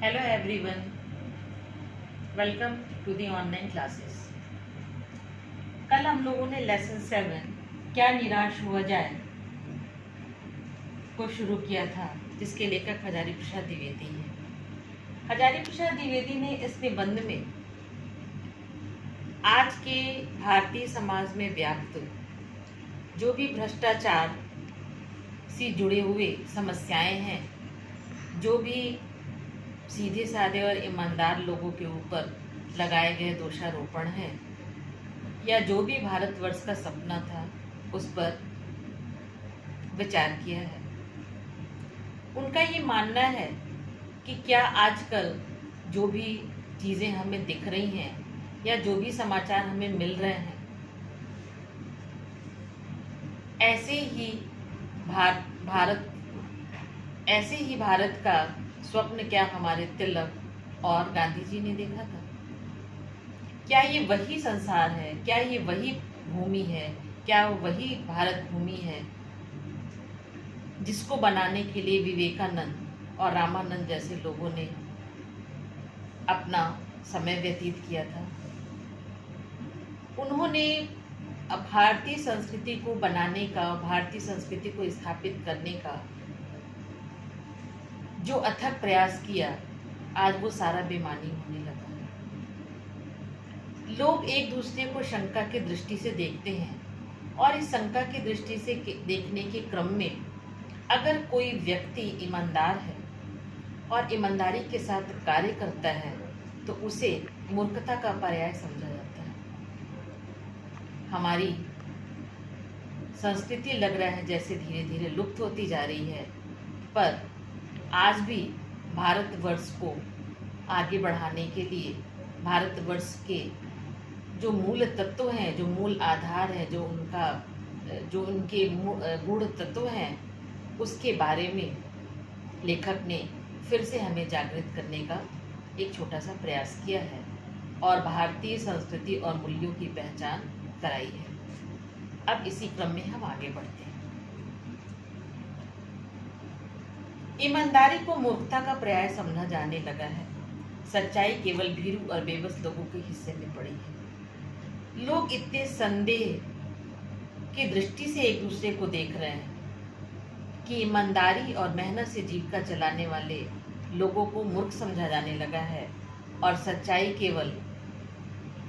Hello everyone, welcome to the online classes। कल हम लोगों ने लेसन 7 क्या निराश हुआ जाए को शुरू किया था, जिसके लेखक हजारी प्रसाद द्विवेदी हैं। हजारी प्रसाद द्विवेदी ने इस निबंध में आज के भारतीय समाज में व्याप्त जो भी भ्रष्टाचार से जुड़े हुए समस्याएं हैं, जो भी सीधे साधे और ईमानदार लोगों के ऊपर लगाए गए दोषारोपण हैं, या जो भी भारतवर्ष का सपना था, उस पर विचार किया है। उनका ये मानना है कि क्या आजकल जो भी चीज़ें हमें दिख रही हैं या जो भी समाचार हमें मिल रहे हैं, ऐसे ही भारत का स्वप्न क्या हमारे तिलक और गांधी जी ने देखा था? क्या ये वही संसार है? क्या ये वही भूमि है? क्या वही भारत भूमि है जिसको बनाने के लिए विवेकानंद और रामानंद जैसे लोगों ने अपना समय व्यतीत किया था? उन्होंने भारतीय संस्कृति को बनाने का, भारतीय संस्कृति को स्थापित करने का जो अथक प्रयास किया, आज वो सारा बेमानी होने लगा है। लोग एक दूसरे को शंका की दृष्टि से देखते हैं, और इस शंका की दृष्टि से देखने के क्रम में अगर कोई व्यक्ति ईमानदार है और ईमानदारी के साथ कार्य करता है, तो उसे मूर्खता का पर्याय समझा जाता है। हमारी संस्कृति लग रहा है जैसे धीरे धीरे लुप्त होती जा रही है, पर आज भी भारतवर्ष को आगे बढ़ाने के लिए, भारतवर्ष के जो मूल तत्व हैं, जो मूल आधार है, जो उनके गूढ़ तत्व हैं, उसके बारे में लेखक ने फिर से हमें जागृत करने का एक छोटा सा प्रयास किया है और भारतीय संस्कृति और मूल्यों की पहचान कराई है। अब इसी क्रम में हम आगे बढ़ते हैं। ईमानदारी को मूर्खता का पर्याय समझा जाने लगा है। सच्चाई केवल भीरू और बेबस लोगों के हिस्से में पड़ी है। लोग इतने संदेह की दृष्टि से एक दूसरे को देख रहे हैं कि ईमानदारी और मेहनत से जीविका चलाने वाले लोगों को मूर्ख समझा जाने लगा है, और सच्चाई केवल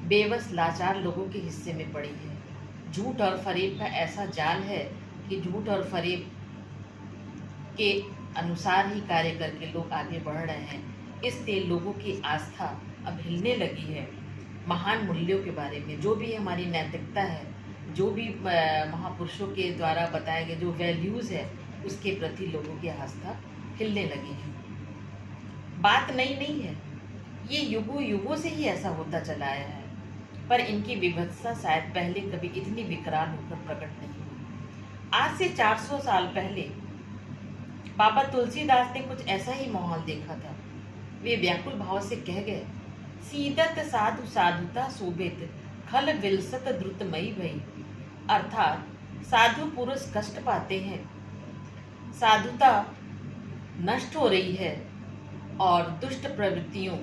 बेबस लाचार लोगों के हिस्से में पड़ी है। झूठ और फरेब का ऐसा जाल है कि झूठ और फरेब के अनुसार ही कार्य करके लोग आगे बढ़ रहे हैं। इसलिए लोगों की आस्था अब हिलने लगी है महान मूल्यों के बारे में। जो भी हमारी नैतिकता है, जो भी महापुरुषों के द्वारा बताए गए जो वैल्यूज़ है, उसके प्रति लोगों की आस्था हिलने लगी है। बात नई नहीं है, ये युगों युगों से ही ऐसा होता चला आया है, पर इनकी विभत्सता शायद पहले कभी इतनी विकराल होकर प्रकट नहीं हुई। आज से 400 साल पहले बाबा तुलसीदास ने कुछ ऐसा ही माहौल देखा था। वे व्याकुल भाव से कह गए, सीदत साधु साधुता शोभित खल विलसत द्रुतमयी भई। अर्थात साधु पुरुष कष्ट पाते हैं, साधुता नष्ट हो रही है और दुष्ट प्रवृत्तियों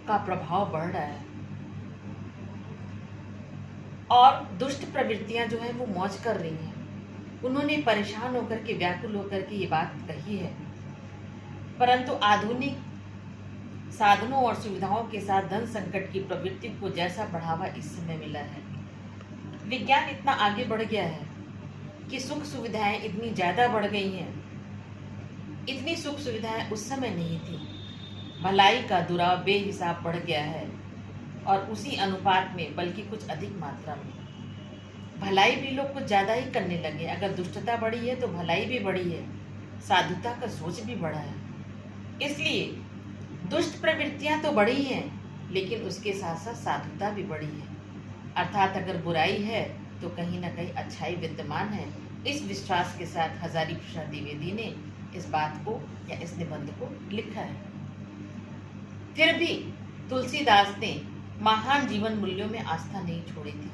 का प्रभाव बढ़ रहा है, और दुष्ट प्रवृत्तियां जो है वो मौज कर रही हैं। उन्होंने परेशान होकर के, व्याकुल होकर के ये बात कही है। परंतु आधुनिक साधनों और सुविधाओं के साथ धन संकट की प्रवृत्ति को जैसा बढ़ावा इस समय मिला है, विज्ञान इतना आगे बढ़ गया है कि सुख सुविधाएं इतनी ज़्यादा बढ़ गई हैं। इतनी सुख सुविधाएं उस समय नहीं थी। भलाई का दुराव बेहिसाब बढ़ गया है, और उसी अनुपात में, बल्कि कुछ अधिक मात्रा में, भलाई भी लोग कुछ ज़्यादा ही करने लगे। अगर दुष्टता बढ़ी है तो भलाई भी बढ़ी है, साधुता का सोच भी बढ़ा है। इसलिए दुष्ट प्रवृत्तियां तो बढ़ी हैं, लेकिन उसके साथ साथ साधुता भी बढ़ी है। अर्थात अगर बुराई है तो कहीं ना कहीं अच्छाई विद्यमान है। इस विश्वास के साथ हजारी प्रसाद द्विवेदी ने इस बात को या इस निबंध को लिखा है। फिर भी तुलसीदास ने महान जीवन मूल्यों में आस्था नहीं छोड़ी थी।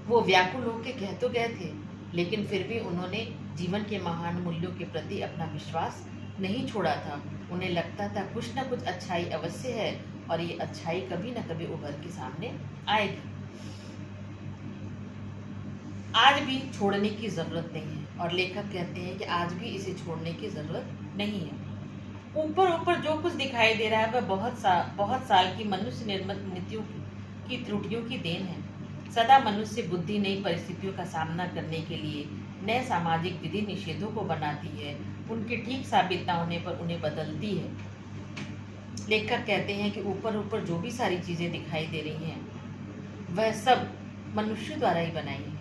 वो व्याकुल होकर कह तो गए थे, लेकिन फिर भी उन्होंने जीवन के महान मूल्यों के प्रति अपना विश्वास नहीं छोड़ा था। उन्हें लगता था कुछ न कुछ अच्छाई अवश्य है और ये अच्छाई कभी न कभी उभर के सामने आएगी। आज भी छोड़ने की ज़रूरत नहीं है और लेखक कहते हैं कि आज भी इसे छोड़ने की ज़रूरत नहीं है। ऊपर ऊपर जो कुछ दिखाई दे रहा है वह बहुत साल की मनुष्य निर्मित नीतियों की त्रुटियों की देन है। सदा मनुष्य बुद्धि नई परिस्थितियों का सामना करने के लिए नए सामाजिक विधि निषेधों को बनाती है, उनके ठीक साबित न होने पर उन्हें बदलती है। लेखक कहते हैं कि ऊपर ऊपर जो भी सारी चीज़ें दिखाई दे रही हैं वह सब मनुष्य द्वारा ही बनाई है,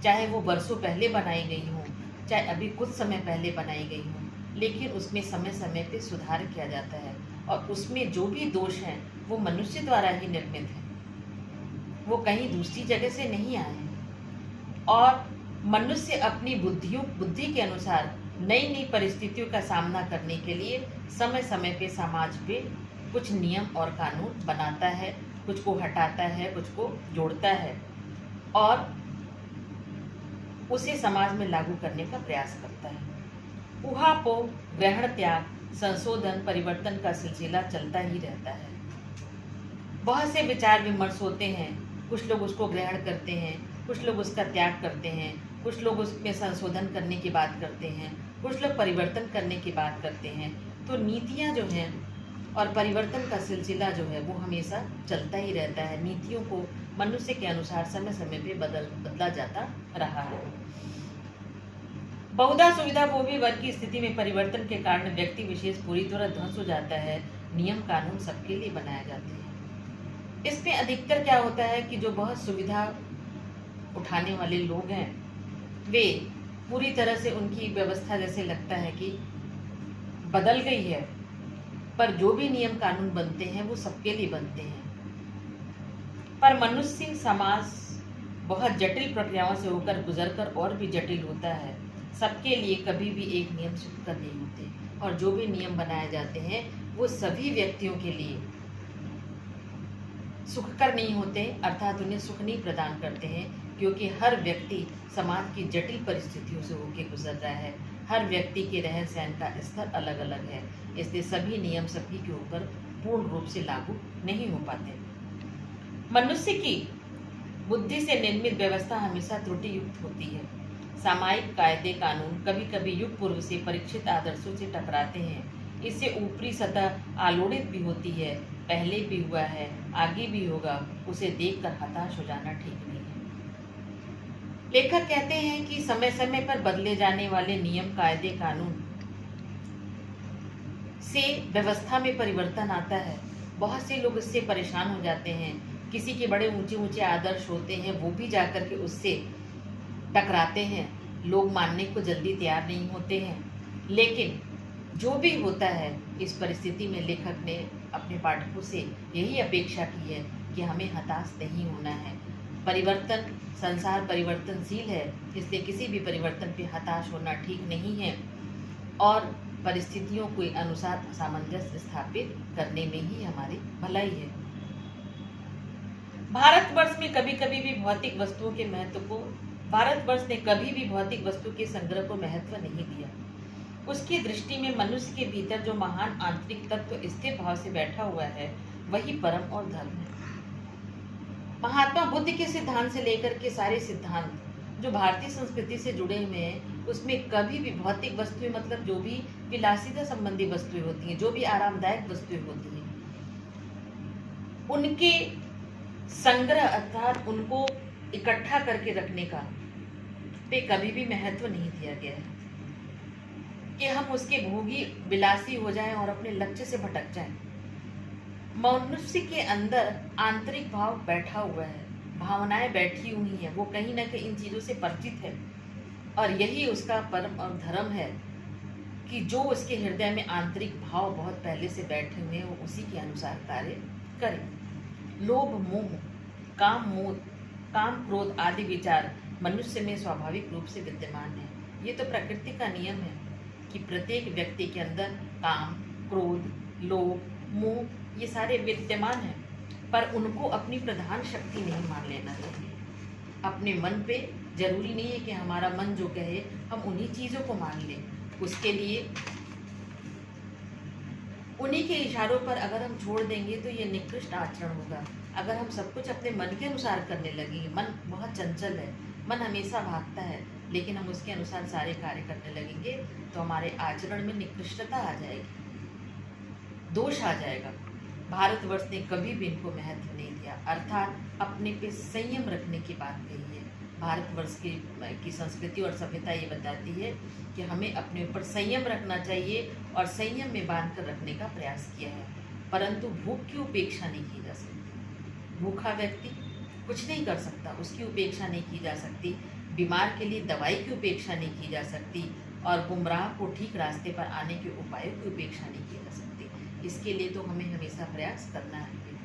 चाहे वो वर्षों पहले बनाई गई हो, चाहे अभी कुछ समय पहले बनाई गई हो, लेकिन उसमें समय समय पे सुधार किया जाता है और उसमें जो भी दोष हैं वो मनुष्य द्वारा ही निर्मित है, वो कहीं दूसरी जगह से नहीं आए हैं। और मनुष्य अपनी बुद्धि के अनुसार नई नई परिस्थितियों का सामना करने के लिए समय समय पे समाज पे कुछ नियम और कानून बनाता है, कुछ को हटाता है, कुछ को जोड़ता है और उसे समाज में लागू करने का प्रयास करता है। ऊहापोह, ग्रहण त्याग, संशोधन, परिवर्तन का सिलसिला चलता ही रहता है। बहुत से विचार विमर्श होते हैं, कुछ लोग उसको ग्रहण करते हैं, कुछ लोग उसका त्याग करते हैं, कुछ लोग उसमें संशोधन करने की बात करते हैं, कुछ लोग परिवर्तन करने की बात करते हैं। तो नीतियाँ जो हैं और परिवर्तन का सिलसिला जो है वो हमेशा चलता ही रहता है। नीतियों को मनुष्य के अनुसार समय समय पे बदला जाता रहा है। बहुधा सुविधा भोगी वर्ग की स्थिति में परिवर्तन के कारण व्यक्ति विशेष पूरी तरह ध्वंस हो जाता है। नियम कानून सबके लिए बनाए जाते हैं। इसमें अधिकतर क्या होता है कि जो बहुत सुविधा उठाने वाले लोग हैं वे पूरी तरह से उनकी व्यवस्था जैसे लगता है कि बदल गई है, पर जो भी नियम कानून बनते हैं वो सबके लिए बनते हैं। पर मनुष्य समाज बहुत जटिल प्रक्रियाओं से होकर गुजरकर और भी जटिल होता है। सबके लिए कभी भी एक नियम सुखकर नहीं होते और जो भी नियम बनाए जाते हैं वो सभी व्यक्तियों के लिए सुखकर नहीं होते, अर्थात उन्हें सुख नहीं प्रदान करते हैं, क्योंकि हर व्यक्ति समाज की जटिल परिस्थितियों से होकर गुजर रहा है। हर व्यक्ति के रहन सहन का स्तर अलग अलग है, इसलिए सभी नियम सभी के ऊपर पूर्ण रूप से लागू नहीं हो पाते। मनुष्य की बुद्धि से निर्मित व्यवस्था हमेशा त्रुटि युक्त होती है। सामायिक कायदे कानून कभी कभी युग पूर्व से परीक्षित आदर्शों से टकराते हैं। इससे ऊपरी सतह आलोड़ित भी होती है, पहले भी हुआ है, आगे भी होगा, उसे देखकर हताश हो जाना ठीक नहीं है। लेखक कहते हैं कि समय समय पर बदले जाने वाले नियम कायदे कानून से व्यवस्था में परिवर्तन आता है। बहुत से लोग इससे परेशान हो जाते हैं। किसी के बड़े ऊंचे ऊंचे आदर्श होते हैं, वो भी जाकर के उससे टकराते हैं। लोग मानने को जल्दी तैयार नहीं होते हैं, लेकिन जो भी होता है इस परिस्थिति में लेखक ने अपने पाठकों से यही अपेक्षा की है कि हमें हताश नहीं होना है। परिवर्तन, संसार परिवर्तनशील है, इसलिए किसी भी परिवर्तन पे हताश होना ठीक नहीं है और परिस्थितियों के अनुसार सामंजस्य स्थापित करने में ही हमारी भलाई है। भारतवर्ष ने कभी भी भौतिक वस्तुओं के संग्रह को महत्व नहीं दिया। उसकी दृष्टि में मनुष्य के भीतर जो महान आंतरिक तत्व स्थिर भाव से बैठा हुआ है वही परम और धर्म है। महात्मा बुद्ध के सिद्धांत से लेकर के सारे सिद्धांत जो भारतीय संस्कृति से जुड़े हुए हैं उसमें कभी भी भौतिक वस्तुएं, मतलब जो भी विलासिता संबंधी वस्तुएं होती हैं, जो भी आरामदायक वस्तुएं होती हैं, उनके संग्रह अर्थात उनको इकट्ठा करके रखने का पे कभी भी महत्व नहीं दिया गया है कि हम उसके भोगी विलासी हो जाएं और अपने लक्ष्य से भटक जाएं। मनुष्य के अंदर आंतरिक भाव बैठा हुआ है, भावनाएं बैठी हुई हैं, वो कहीं ना कहीं इन चीज़ों से परिचित है और यही उसका परम और धर्म है कि जो उसके हृदय में आंतरिक भाव बहुत पहले से बैठे हुए हैं वो उसी के अनुसार कार्य करे। लोभ, मोह, काम क्रोध आदि विचार मनुष्य में स्वाभाविक रूप से विद्यमान है। ये तो प्रकृति का नियम है कि प्रत्येक व्यक्ति के अंदर काम, क्रोध, लोभ, मोह ये सारे विद्यमान हैं, पर उनको अपनी प्रधान शक्ति नहीं मान लेना चाहिए। अपने मन पे जरूरी नहीं है कि हमारा मन जो कहे हम उन्हीं चीज़ों को मान लें। उसके लिए उन्हीं के इशारों पर अगर हम छोड़ देंगे तो ये निकृष्ट आचरण होगा। अगर हम सब कुछ अपने मन के अनुसार करने लगेंगे, मन बहुत चंचल है, मन हमेशा भागता है, लेकिन हम उसके अनुसार सारे कार्य करने लगेंगे तो हमारे आचरण में निकृष्टता आ जाएगी, दोष आ जाएगा। भारतवर्ष ने कभी भी इनको महत्व नहीं दिया, अर्थात अपने पे संयम रखने की बात कही है। भारतवर्ष की संस्कृति और सभ्यता ये बताती है कि हमें अपने ऊपर संयम रखना चाहिए और संयम में बांध कर रखने का प्रयास किया है, परंतु भूख की उपेक्षा नहीं की जा सकती। भूखा व्यक्ति कुछ नहीं कर सकता, उसकी उपेक्षा नहीं की जा सकती। बीमार के लिए दवाई की उपेक्षा नहीं की जा सकती और गुमराह को ठीक रास्ते पर आने के उपायों की उपेक्षा नहीं की जा सकती। इसके लिए तो हमें हमेशा प्रयास करना है,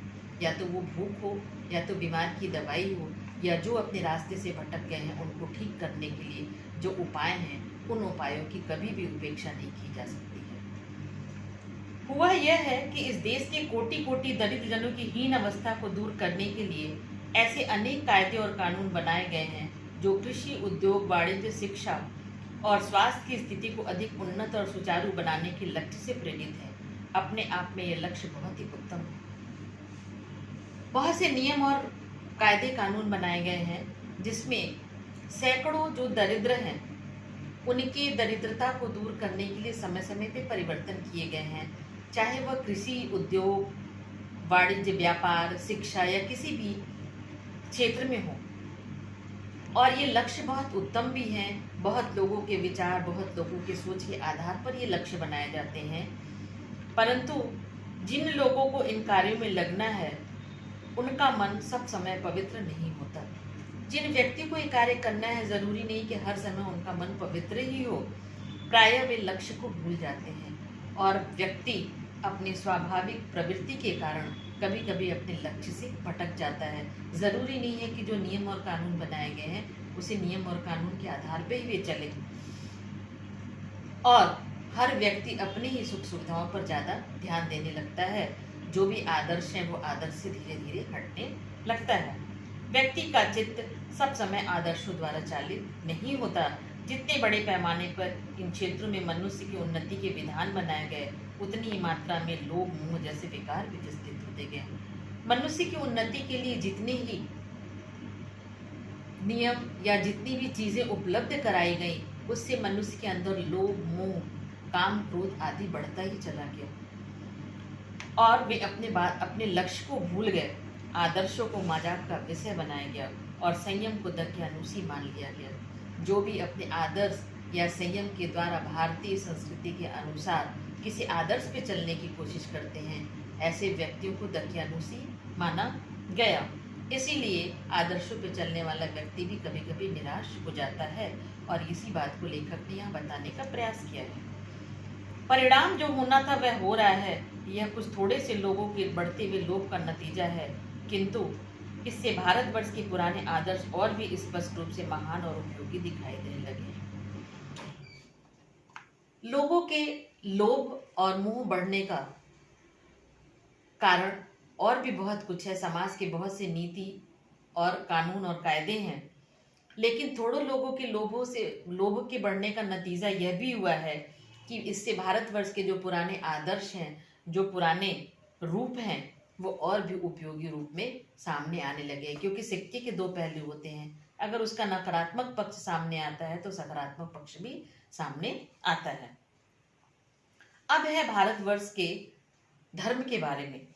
या तो वो भूख हो, या तो बीमार की दवाई हो, या जो अपने रास्ते से भटक गए हैं उनको ठीक करने के लिए जो उपाय हैं, उन उपायों की कभी भी उपेक्षा नहीं की जा सकती है। हुआ यह है कि इस देश के कोटि कोटि दरिद्र जनों की हीन अवस्था को दूर करने के लिए ऐसे अनेक कायदे और कानून बनाए गए हैं जो कृषि, उद्योग, वाणिज्य, शिक्षा और स्वास्थ्य की स्थिति को अधिक उन्नत और सुचारू बनाने के लक्ष्य से प्रेरित है। अपने आप में यह लक्ष्य बहुत ही उत्तम है। बहुत से नियम और कायदे कानून बनाए गए हैं जिसमें सैकड़ों जो दरिद्र हैं उनकी दरिद्रता को दूर करने के लिए समय समय पे परिवर्तन किए गए हैं, चाहे वह कृषि, उद्योग, वाणिज्य, व्यापार, शिक्षा या किसी भी क्षेत्र में हो। और ये लक्ष्य बहुत उत्तम भी हैं। बहुत लोगों के विचार, बहुत लोगों के सोच के आधार पर ये लक्ष्य बनाए जाते हैं, परंतु जिन लोगों को इन कार्यों में लगना है उनका मन सब समय पवित्र नहीं होता। जिन व्यक्ति को ये कार्य करना है, जरूरी नहीं कि हर समय उनका मन पवित्र ही हो। प्रायः वे लक्ष्य को भूल जाते हैं और व्यक्ति अपनी स्वाभाविक प्रवृत्ति के कारण कभी कभी अपने लक्ष्य से भटक जाता है। जरूरी नहीं है कि जो नियम और कानून बनाए गए हैं उसी नियम और कानून के आधार पर ही वे चले, और हर व्यक्ति अपनी ही सुख सुविधाओं पर ज़्यादा ध्यान देने लगता है। जो भी आदर्श है वो आदर्श से धीरे धीरे हटने लगता है। व्यक्ति का चित्त सब समय आदर्शों द्वारा चालित नहीं होता। जितने बड़े पैमाने पर इन क्षेत्रों में मनुष्य की उन्नति के विधान बनाए गए, उतनी ही मात्रा में लोभ, मोह जैसे विकार भी विस्तृत होते गए। मनुष्य की उन्नति के लिए जितने ही नियम या जितनी भी चीजें उपलब्ध कराई गई, उससे मनुष्य के अंदर लोभ, मोह, काम, क्रोध आदि बढ़ता ही चला गया और वे अपने लक्ष्य को भूल गए। आदर्शों को मजाक का विषय बनाया गया और संयम को दकियानूसी मान लिया गया। जो भी अपने आदर्श या संयम के द्वारा भारतीय संस्कृति के अनुसार किसी आदर्श पे चलने की कोशिश करते हैं, ऐसे व्यक्तियों को दकियानूसी माना गया। इसीलिए आदर्शों पे चलने वाला व्यक्ति भी कभी कभी निराश हो जाता है और इसी बात को लेखक ने यहाँ बताने का प्रयास किया है। परिणाम जो होना था वह हो रहा है। यह कुछ थोड़े से लोगों के बढ़ते हुए लोभ का नतीजा है, किंतु इससे भारतवर्ष के पुराने आदर्श और भी स्पष्ट रूप से महान और उपयोगी दिखाई देने लगे हैं। लोगों के लोभ और मोह बढ़ने का कारण और भी बहुत कुछ है। समाज के बहुत से नीति और कानून और कायदे हैं, लेकिन थोड़े लोगों के लोभ के बढ़ने का नतीजा यह भी हुआ है कि इससे भारतवर्ष के जो पुराने आदर्श हैं, जो पुराने रूप हैं, वो और भी उपयोगी रूप में सामने आने लगे। क्योंकि सिक्के के दो पहलू होते हैं, अगर उसका नकारात्मक पक्ष सामने आता है तो सकारात्मक पक्ष भी सामने आता है। अब है भारतवर्ष के धर्म के बारे में।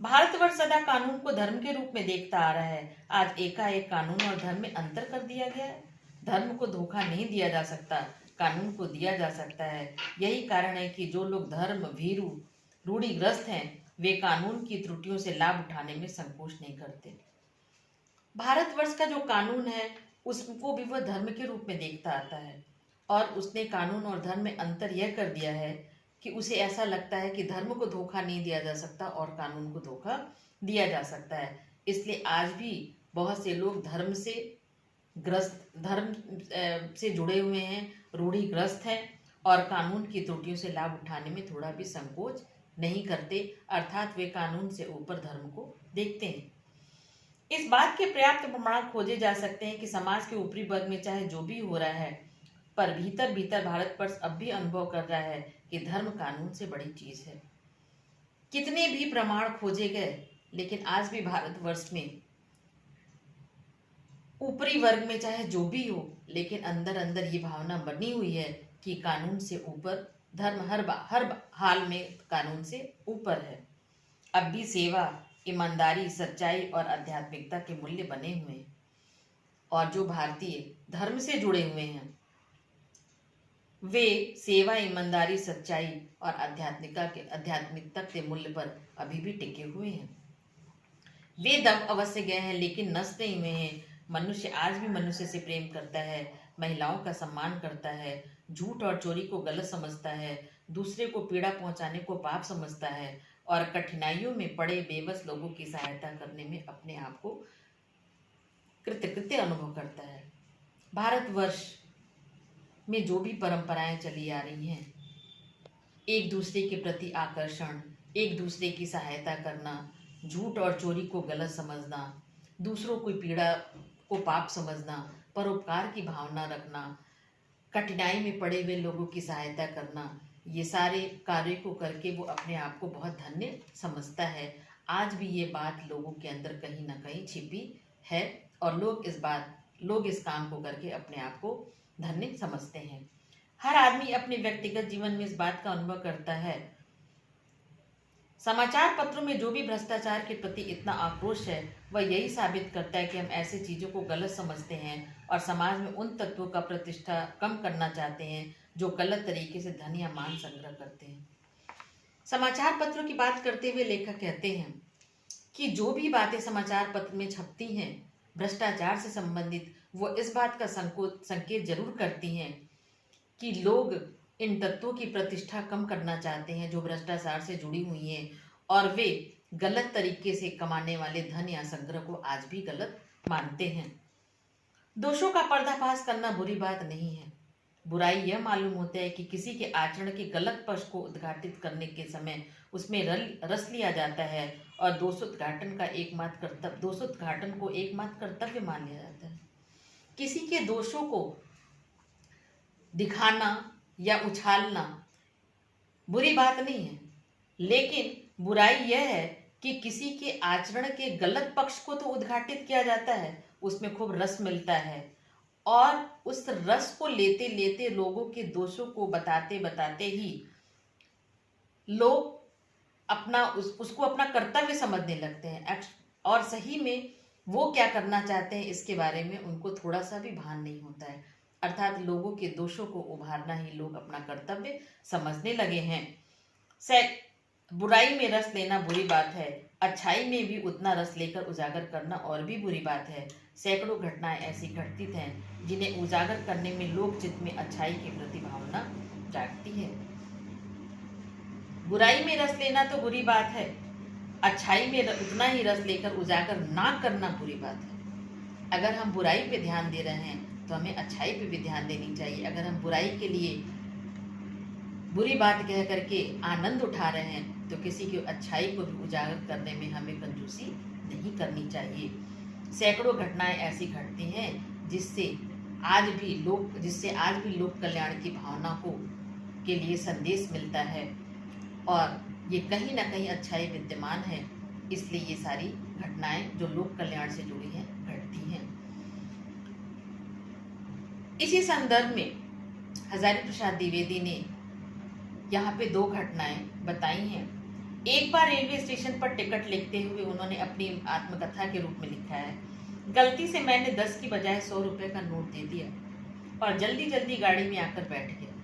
भारतवर्ष सदा कानून को धर्म के रूप में देखता आ रहा है। आज एकाएक कानून और धर्म में अंतर कर दिया गया है। धर्म को धोखा नहीं दिया जा सकता, कानून को दिया जा सकता है। यही कारण है कि जो लोग धर्म भीरू रूढ़िग्रस्त हैं, वे कानून की त्रुटियों से लाभ उठाने में संकोच नहीं करते। भारतवर्ष का जो कानून है उसको भी वह धर्म के रूप में देखता आता है, और उसने कानून और धर्म में अंतर यह कर दिया है कि उसे ऐसा लगता है कि धर्म को धोखा नहीं दिया जा सकता और कानून को धोखा दिया जा सकता है। इसलिए आज भी बहुत से लोग धर्म से जुड़े हुए हैं, रूढ़िग्रस्त हैं और कानून की त्रुटियों से लाभ उठाने में थोड़ा भी संकोच नहीं करते, अर्थात वे कानून से ऊपर धर्म को देखते हैं। इस बात के पर्याप्त प्रमाण खोजे जा सकते हैं कि समाज के ऊपरी वर्ग में चाहे जो भी हो रहा है, पर भीतर भीतर भारतवर्ष अब भी अनुभव कर रहा है कि धर्म कानून से बड़ी चीज है। कितने भी प्रमाण खोजे गए, लेकिन आज भी भारतवर्ष में ऊपरी वर्ग में चाहे जो भी हो, लेकिन अंदर अंदर ये भावना बनी हुई है कि कानून से ऊपर धर्म हर हाल में कानून से ऊपर है। अब भी सेवा, ईमानदारी, सच्चाई और आध्यात्मिकता के मूल्य बने हुए हैं, और जो भारतीय धर्म से जुड़े हुए हैं वे सेवा, ईमानदारी, सच्चाई और आध्यात्मिकता के मूल्य पर अभी भी टिके हुए हैं। वे दब अवश्य गए हैं, लेकिन नष्ट नहीं हुए हैं। मनुष्य आज भी मनुष्य से प्रेम करता है, महिलाओं का सम्मान करता है, झूठ और चोरी को गलत समझता है, दूसरे को पीड़ा पहुंचाने को पाप समझता है और कठिनाइयों में पड़े बेबस लोगों की सहायता करने में अपने आप को कृतकृत्य अनुभव करता है। भारतवर्ष में जो भी परंपराएं चली आ रही हैं, एक दूसरे के प्रति आकर्षण, एक दूसरे की सहायता करना, झूठ और चोरी को गलत समझना, दूसरों की पीड़ा को पाप समझना, परोपकार की भावना रखना, कठिनाई में पड़े हुए लोगों की सहायता करना, ये सारे कार्य को करके वो अपने आप को बहुत धन्य समझता है। आज भी ये बात लोगों के अंदर कहीं ना कहीं छिपी है और लोग इस काम को करके अपने आप को धन्य समझते हैं। हर आदमी अपने व्यक्तिगत जीवन में इस बात का अनुभव करता है। समाचार पत्रों में जो भी भ्रष्टाचार के प्रति इतना आक्रोश है, वह यही साबित करता है कि हम ऐसे चीजों को गलत समझते हैं और समाज में उन तत्वों का प्रतिष्ठा कम करना चाहते हैं जो गलत तरीके से धन या मान संग्रह करते हैं। समाचार पत्रों की बात करते हुए लेखक कहते हैं कि जो भी बातें समाचार पत्र में छपती हैं भ्रष्टाचार से संबंधित, वो इस बात का संकेत जरूर करती हैं कि लोग इन तत्वों की प्रतिष्ठा कम करना चाहते हैं जो भ्रष्टाचार से जुड़ी हुई हैं, और वे गलत तरीके से कमाने वाले धन या संग्रह को आज भी गलत मानते हैं। दोषों का पर्दाफाश करना बुरी बात नहीं है। बुराई यह मालूम होता है कि किसी के आचरण के गलत पक्ष को उद्घाटित करने के समय उसमें रस लिया जाता है और दोषोद्घाटन को एकमात्र कर्तव्य मान लिया जाता है। किसी के दोषों को दिखाना या उछालना बुरी बात नहीं है, लेकिन बुराई यह है कि किसी के आचरण के गलत पक्ष को तो उद्घाटित किया जाता है, उसमें खूब रस मिलता है और उस रस को लेते लेते लोगों के दोषों को बताते बताते ही लोग उसको अपना कर्तव्य समझने लगते हैं और सही में वो क्या करना चाहते हैं इसके बारे में उनको थोड़ा सा भी भान नहीं होता है। अर्थात लोगों के दोषों को उभारना ही लोग अपना कर्तव्य समझने लगे हैं। बुराई में रस लेना बुरी बात है, अच्छाई में भी उतना रस लेकर उजागर करना और भी बुरी बात है। सैकड़ों घटनाएं ऐसी घटित हैं जिन्हें उजागर करने में लोक चित्त में अच्छाई की प्रति भावना जागती है। बुराई में रस लेना तो बुरी बात है, अच्छाई में उतना ही रस लेकर उजागर ना करना बुरी बात है। अगर हम बुराई पे ध्यान दे रहे हैं तो हमें अच्छाई पे भी ध्यान देनी चाहिए। अगर हम बुराई के लिए बुरी बात कह करके आनंद उठा रहे हैं तो किसी की अच्छाई को भी उजागर करने में हमें कंजूसी नहीं करनी चाहिए। सैकड़ों घटनाएं ऐसी घटती हैं जिससे आज भी लोक कल्याण की भावना के लिए संदेश मिलता है और ये कहीं ना कहीं अच्छाई विद्यमान है, इसलिए ये सारी घटनाएं जो लोक कल्याण से जुड़ी हैं घटती हैं। इसी संदर्भ में हजारी प्रसाद द्विवेदी ने यहाँ पे 2 घटनाएं बताई हैं। एक बार रेलवे स्टेशन पर टिकट लिखते हुए उन्होंने अपनी आत्मकथा के रूप में लिखा है, गलती से मैंने 10 की बजाय 100 रुपए का नोट दे दिया और जल्दी जल्दी गाड़ी में आकर बैठ गया।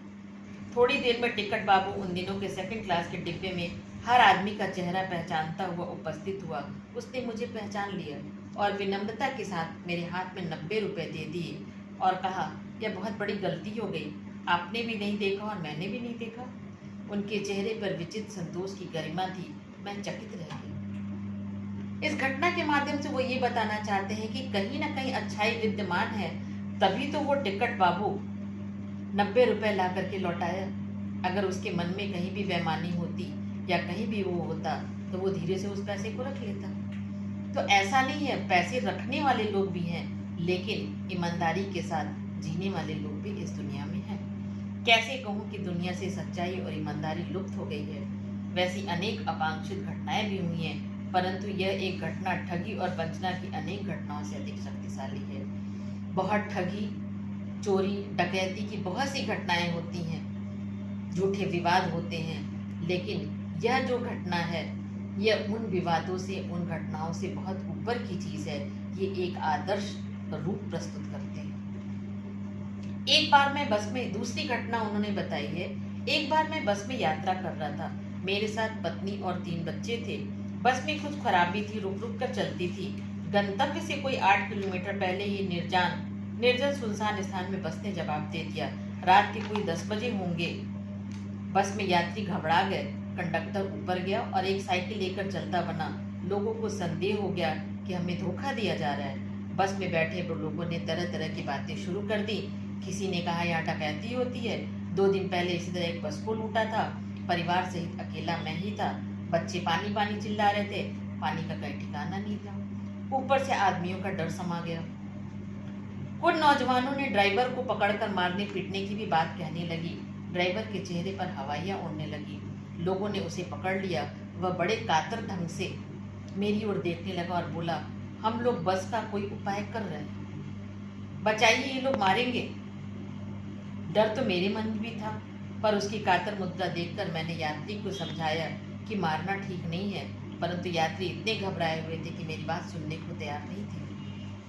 थोड़ी देर में टिकट बाबू उन दिनों के 2nd क्लास के डिब्बे में हर आदमी का चेहरा पहचानता हुआ उपस्थित हुआ। उसने मुझे पहचान लिया और विनम्रता के साथ मेरे हाथ में 90 रुपए दे दिए और कहा, यह बहुत बड़ी गलती हो गई, आपने भी नहीं देखा और मैंने भी नहीं देखा। उनके चेहरे पर विचित्र संतोष की गरिमा थी, मैं चकित रह गई। इस घटना के माध्यम से वो ये बताना चाहते हैं कि कहीं ना कहीं अच्छाई विद्यमान है, तभी तो वो टिकट बाबू 90 रुपए ला करके लौटाया। अगर उसके मन में कहीं भी बेईमानी होती या कहीं भी वो होता तो वो धीरे से उस पैसे को रख लेता। तो ऐसा नहीं है, पैसे रखने वाले लोग भी हैं, लेकिन ईमानदारी के साथ जीने वाले लोग भी इस दुनिया में हैं। कैसे कहूँ कि दुनिया से सच्चाई और ईमानदारी लुप्त हो गई है। वैसी अनेक अकांक्षित घटनाएं भी हुई हैं, परंतु यह एक घटना ठगी और वंचना की अनेक घटनाओं से अधिक शक्तिशाली है। बहुत ठगी, चोरी, डकैती की बहुत सी घटनाएं होती हैं, झूठे विवाद होते हैं, लेकिन यह जो घटना है यह उन विवादों से, उन घटनाओं से बहुत ऊपर की चीज़ है। ये एक आदर्श रूप प्रस्तुत करते हैं। एक बार मैं बस में, दूसरी घटना उन्होंने बताई है, एक बार मैं बस में यात्रा कर रहा था। मेरे साथ पत्नी और 3 बच्चे थे। बस में कुछ खराबी थी, रुक रुक कर चलती थी। गंतव्य से कोई 8 किलोमीटर पहले ही निर्जन सुनसान स्थान में बस ने जवाब दे दिया। रात के कोई 10 बजे होंगे। बस में यात्री घबरा गए। कंडक्टर ऊपर गया और एक साइकिल लेकर चलता बना। लोगों को संदेह हो गया कि हमें धोखा दिया जा रहा है। बस में बैठे लोगों ने तरह तरह की बातें शुरू कर दी। किसी ने कहा यहाँ डकैती होती है, 2 दिन पहले इसी तरह एक बस को लूटा था, परिवार सहित अकेला मैं ही था, बच्चे पानी पानी चिल्ला रहे थे, पानी का कहीं ठिकाना नहीं था, ऊपर से आदमियों का डर समा गया। कुछ नौजवानों ने ड्राइवर को पकड़कर मारने पीटने की भी बात कहने लगी। ड्राइवर के चेहरे पर हवाइयाँ उड़ने लगी। लोगों ने उसे पकड़ लिया। वह बड़े कातर ढंग से मेरी ओर देखने लगा और बोला, हम लोग बस का कोई उपाय कर रहे हैं, बचाइए, ये लोग मारेंगे। डर तो मेरे मन में भी था, पर उसकी कातर मुद्रा देखकर मैंने यात्री को समझाया कि मारना ठीक नहीं है, परंतु यात्री इतने घबराए हुए थे कि मेरी बात सुनने को तैयार नहीं थे।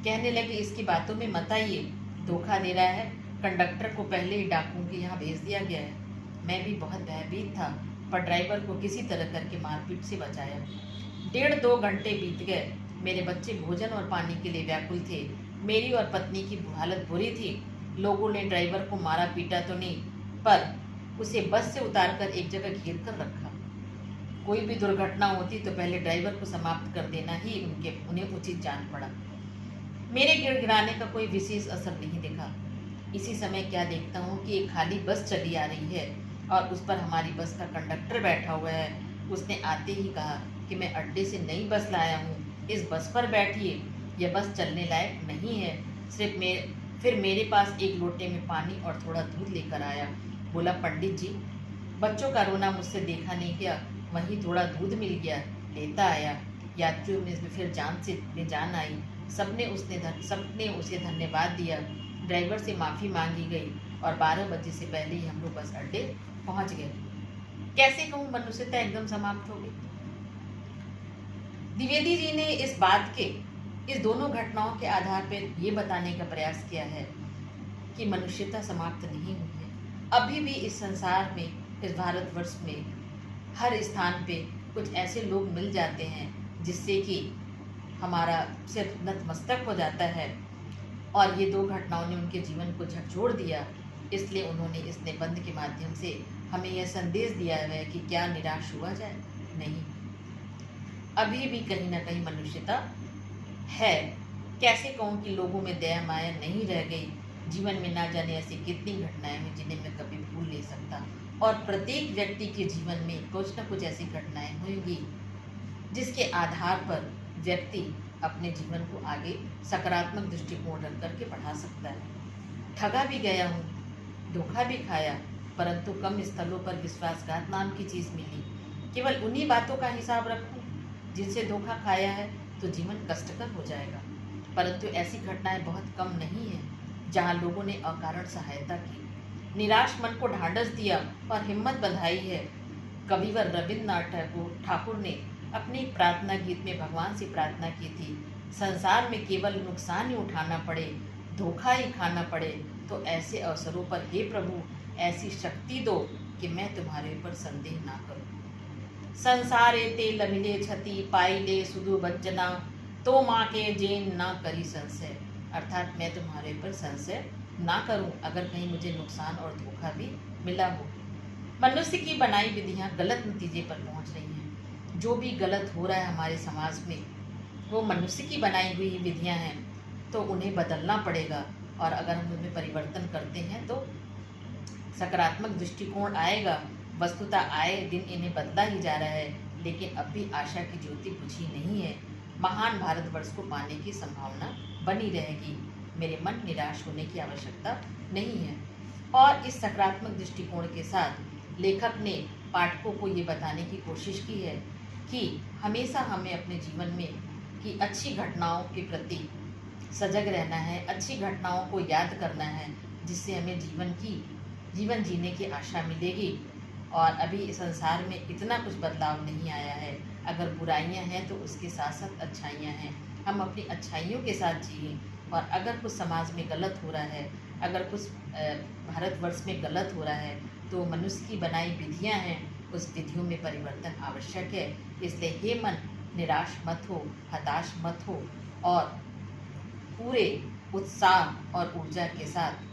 कहने लगे, इसकी बातों में मत आइए, धोखा दे रहा है, कंडक्टर को पहले ही डाकुओं के यहाँ भेज दिया गया है। मैं भी बहुत भयभीत था, पर ड्राइवर को किसी तरह करके मारपीट से बचाया। 1.5-2 घंटे बीत गए। मेरे बच्चे भोजन और पानी के लिए व्याकुल थे। मेरी और पत्नी की हालत बुरी थी। लोगों ने ड्राइवर को मारा पीटा तो नहीं, पर उसे बस से उतारकर एक जगह घेर कर रखा। कोई भी दुर्घटना होती तो पहले ड्राइवर को समाप्त कर देना ही उन्हें उचित जान पड़ा। मेरे गिड़गिड़ाने का कोई विशेष असर नहीं दिखा। इसी समय क्या देखता हूँ कि एक खाली बस चली आ रही है और उस पर हमारी बस का कंडक्टर बैठा हुआ है। उसने आते ही कहा कि मैं अड्डे से नई बस लाया हूँ, इस बस पर बैठिए, यह बस चलने लायक नहीं है। फिर मेरे पास एक लोटे में पानी और थोड़ा दूध लेकर आया। बोला, पंडित जी, बच्चों का रोना मुझसे देखा नहीं गया, वहीं थोड़ा दूध मिल गया, लेता आया। यात्रियों में फिर जान आई। सबने उसे धन्यवाद दिया। ड्राइवर से माफ़ी मांगी गई और 12 बजे से पहले ही हम लोग बस अड्डे पहुंच गए। कैसे कहूँ, मनुष्यता एकदम समाप्त हो गई। द्विवेदी जी ने इस दोनों घटनाओं के आधार पर यह बताने का प्रयास किया है कि मनुष्यता समाप्त नहीं हुई है। अभी भी इस संसार में, इस भारतवर्ष में हर स्थान पे कुछ ऐसे लोग मिल जाते हैं जिससे कि हमारा सिर नतमस्तक हो जाता है। और ये 2 घटनाओं ने उनके जीवन को झकझोर दिया। इसलिए उन्होंने इस निबंध के माध्यम से हमें यह संदेश दिया है कि क्या निराश हुआ जाए? नहीं, अभी भी कहीं ना कहीं मनुष्यता है। कैसे कहूँ कि लोगों में दया माया नहीं रह गई। जीवन में ना जाने ऐसी कितनी घटनाएं हैं जिन्हें मैं कभी भूल नहीं सकता, और प्रत्येक व्यक्ति के जीवन में कुछ न कुछ ऐसी घटनाएं होंगी जिसके आधार पर व्यक्ति अपने जीवन को आगे सकारात्मक दृष्टिकोण रख करके बढ़ा सकता है। ठगा भी गया हूँ, धोखा भी खाया, परंतु कम स्थलों पर विश्वासघात नाम की चीज़ मिली। केवल उन्हीं बातों का हिसाब रखूँ जिनसे धोखा खाया है तो जीवन कष्टकर हो जाएगा। परंतु ऐसी घटनाएं बहुत कम नहीं हैं जहाँ लोगों ने अकारण सहायता की, निराश मन को ढांढस दिया और हिम्मत बंधाई है। कविवर रविन्द्रनाथ ठाकुर ने अपने प्रार्थना गीत में भगवान से प्रार्थना की थी, संसार में केवल नुकसान ही उठाना पड़े, धोखा ही खाना पड़े, तो ऐसे अवसरों पर हे प्रभु ऐसी शक्ति दो कि मैं तुम्हारे ऊपर संदेह ना करूं। संसारे ते लभिले क्षति पाइले सुधु वंचना, तो माँ के जेन ना करी संशय। अर्थात मैं तुम्हारे ऊपर संशय ना करूं अगर कहीं मुझे नुकसान और धोखा भी मिला हो। मनुष्य की बनाई विधियां गलत नतीजे पर पहुंच रही हैं। जो भी गलत हो रहा है हमारे समाज में वो मनुष्य की बनाई हुई विधियां हैं, तो उन्हें बदलना पड़ेगा। और अगर हम उनमें परिवर्तन करते हैं तो सकारात्मक दृष्टिकोण आएगा। वस्तुतः आए दिन इन्हें बदला ही जा रहा है, लेकिन अब भी आशा की ज्योति बुझी नहीं है। महान भारतवर्ष को पाने की संभावना बनी रहेगी। मेरे मन निराश होने की आवश्यकता नहीं है। और इस सकारात्मक दृष्टिकोण के साथ लेखक ने पाठकों को ये बताने की कोशिश की है कि हमेशा हमें अपने जीवन में कि अच्छी घटनाओं के प्रति सजग रहना है, अच्छी घटनाओं को याद करना है, जिससे हमें जीवन जीने की आशा मिलेगी। और अभी इस संसार में इतना कुछ बदलाव नहीं आया है। अगर बुराइयां हैं तो उसके साथ साथ अच्छाइयां हैं। हम अपनी अच्छाइयों के साथ जिए, और अगर कुछ समाज में गलत हो रहा है, अगर कुछ भारतवर्ष में गलत हो रहा है, तो मनुष्य की बनाई विधियां हैं, उस विधियों में परिवर्तन आवश्यक है। इसलिए हे मन, निराश मत हो, हताश मत हो, और पूरे उत्साह और ऊर्जा के साथ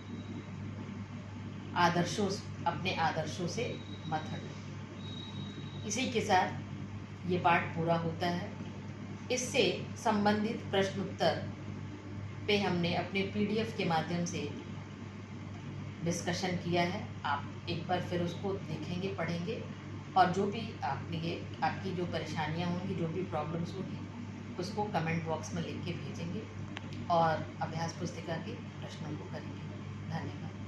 अपने आदर्शों से मत हटो। इसी के साथ ये पाठ पूरा होता है। इससे संबंधित प्रश्न उत्तर पे हमने अपने PDF के माध्यम से डिस्कशन किया है। आप एक बार फिर उसको देखेंगे, पढ़ेंगे, और जो भी आपकी जो परेशानियां होंगी, जो भी प्रॉब्लम्स होगी, उसको कमेंट बॉक्स में लिख के भेजेंगे और अभ्यास पुस्तिका के प्रश्नों को करेंगे। धन्यवाद।